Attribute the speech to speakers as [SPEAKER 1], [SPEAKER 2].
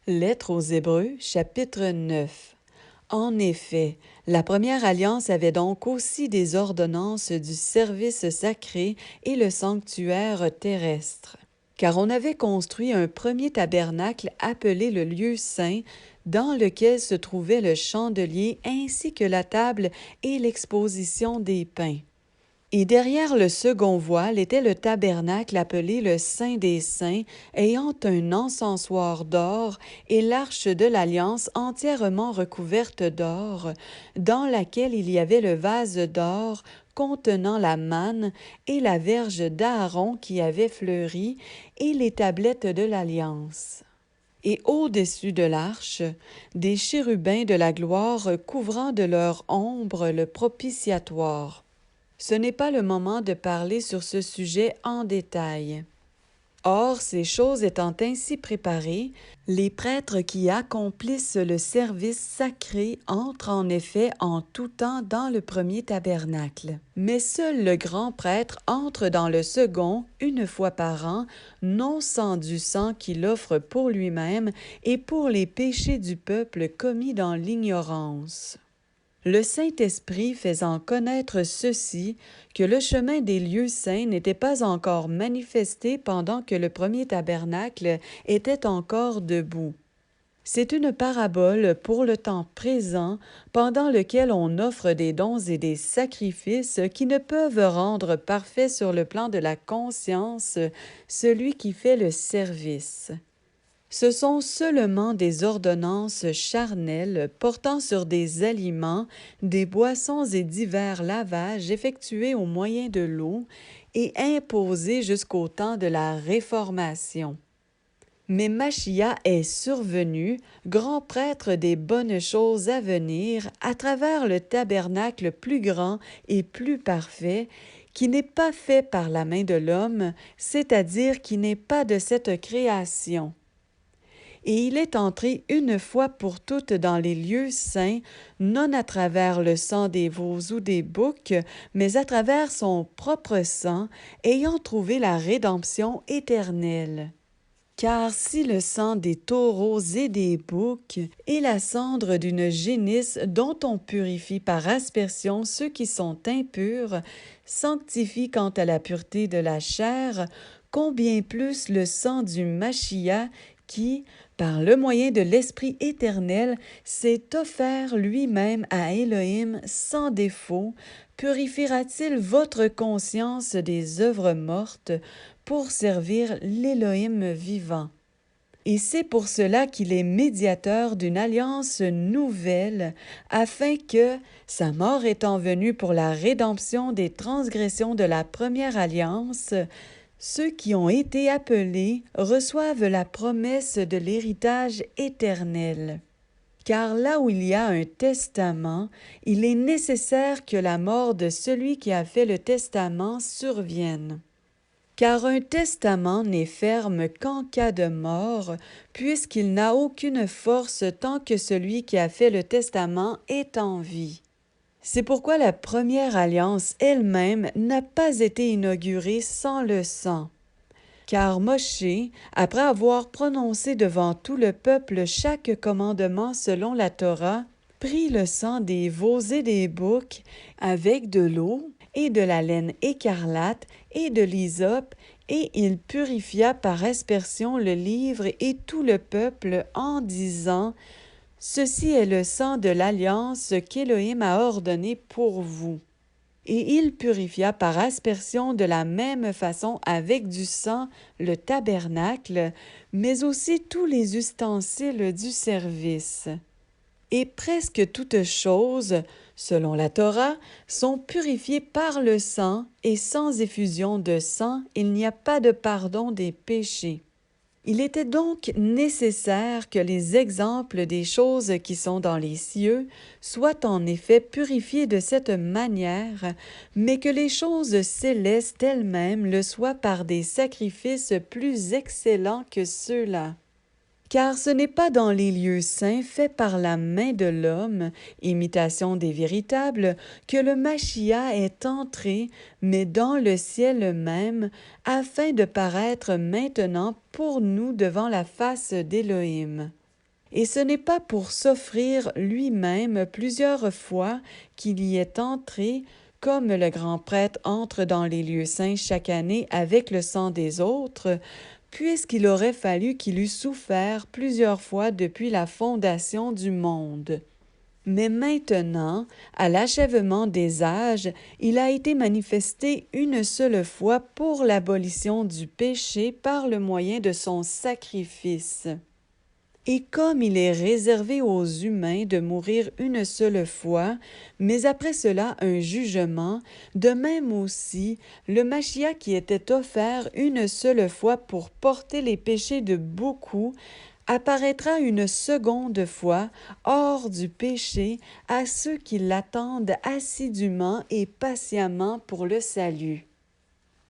[SPEAKER 1] Lettre aux Hébreux, chapitre 9. En effet, la première alliance avait donc aussi des ordonnances du service sacré et le sanctuaire terrestre. Car on avait construit un premier tabernacle appelé le lieu saint, dans lequel se trouvait le chandelier ainsi que la table et l'exposition des pains. Et derrière le second voile était le tabernacle appelé le Saint des Saints, ayant un encensoir d'or, et l'arche de l'Alliance entièrement recouverte d'or, dans laquelle il y avait le vase d'or contenant la manne et la verge d'Aaron qui avait fleuri, et les tablettes de l'Alliance. Et au-dessus de l'arche, des chérubins de la gloire couvrant de leur ombre le propitiatoire. Ce n'est pas le moment de parler sur ce sujet en détail. Or, ces choses étant ainsi préparées, les prêtres qui accomplissent le service sacré entrent en effet en tout temps dans le premier tabernacle. Mais seul le grand prêtre entre dans le second une fois par an, non sans du sang qu'il offre pour lui-même et pour les péchés du peuple commis dans l'ignorance. Le Saint-Esprit faisant connaître ceci, que le chemin des lieux saints n'était pas encore manifesté pendant que le premier tabernacle était encore debout. C'est une parabole pour le temps présent, pendant lequel on offre des dons et des sacrifices qui ne peuvent rendre parfait sur le plan de la conscience celui qui fait le service. Ce sont seulement des ordonnances charnelles portant sur des aliments, des boissons et divers lavages effectués au moyen de l'eau et imposés jusqu'au temps de la Réformation. Mais Machia est survenu, grand prêtre des bonnes choses à venir, à travers le tabernacle plus grand et plus parfait, qui n'est pas fait par la main de l'homme, c'est-à-dire qui n'est pas de cette création. Et il est entré une fois pour toutes dans les lieux saints, non à travers le sang des veaux ou des boucs, mais à travers son propre sang, ayant trouvé la rédemption éternelle. Car si le sang des taureaux et des boucs et la cendre d'une génisse dont on purifie par aspersion ceux qui sont impurs, sanctifie quant à la pureté de la chair, combien plus le sang du Machia qui, par le moyen de l'Esprit éternel, s'est offert lui-même à Élohim sans défaut, purifiera-t-il votre conscience des œuvres mortes pour servir l'Élohim vivant? Et c'est pour cela qu'il est médiateur d'une alliance nouvelle, afin que, sa mort étant venue pour la rédemption des transgressions de la première alliance, ceux qui ont été appelés reçoivent la promesse de l'héritage éternel. Car là où il y a un testament, il est nécessaire que la mort de celui qui a fait le testament survienne. Car un testament n'est ferme qu'en cas de mort, puisqu'il n'a aucune force tant que celui qui a fait le testament est en vie. C'est pourquoi la première alliance elle-même n'a pas été inaugurée sans le sang. Car Moshe, après avoir prononcé devant tout le peuple chaque commandement selon la Torah, prit le sang des veaux et des boucs avec de l'eau et de la laine écarlate et de l'hysope, et il purifia par aspersion le livre et tout le peuple en disant: « Ceci est le sang de l'alliance qu'Élohim a ordonné pour vous. » Et il purifia par aspersion de la même façon avec du sang le tabernacle, mais aussi tous les ustensiles du service. Et presque toutes choses, selon la Torah, sont purifiées par le sang, et sans effusion de sang, il n'y a pas de pardon des péchés. Il était donc nécessaire que les exemples des choses qui sont dans les cieux soient en effet purifiés de cette manière, mais que les choses célestes elles-mêmes le soient par des sacrifices plus excellents que ceux-là. Car ce n'est pas dans les lieux saints faits par la main de l'homme, imitation des véritables, que le Machia est entré, mais dans le ciel même, afin de paraître maintenant pour nous devant la face d'Élohim. Et ce n'est pas pour s'offrir lui-même plusieurs fois qu'il y est entré, comme le grand prêtre entre dans les lieux saints chaque année avec le sang des autres, puisqu'il aurait fallu qu'il eût souffert plusieurs fois depuis la fondation du monde. Mais maintenant, à l'achèvement des âges, il a été manifesté une seule fois pour l'abolition du péché par le moyen de son sacrifice. Et comme il est réservé aux humains de mourir une seule fois, mais après cela un jugement, de même aussi, le Machia qui était offert une seule fois pour porter les péchés de beaucoup, apparaîtra une seconde fois hors du péché à ceux qui l'attendent assidûment et patiemment pour le salut.